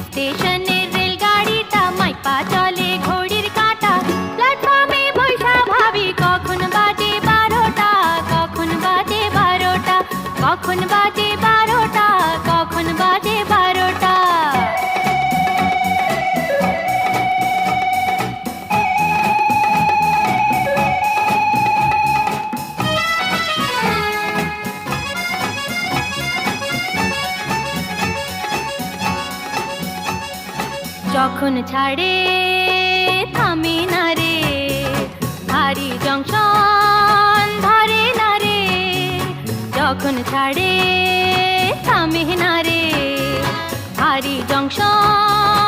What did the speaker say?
স্টেশনের রেলগাড়িটা মাইপা চলে ঘড়ির কাঁটা। প্ল্যাটফর্মে বৈশা ভাবি কখন বাজে 12টা, কখন বাজে 12টা, কখন বাজে 12টা, কখন বাজে 12টা। যখন ছাড়ে থামে না রে, ভারী জংশন ধরে না রে। যখন ছাড়ে থামে না রে, ভারী জংশন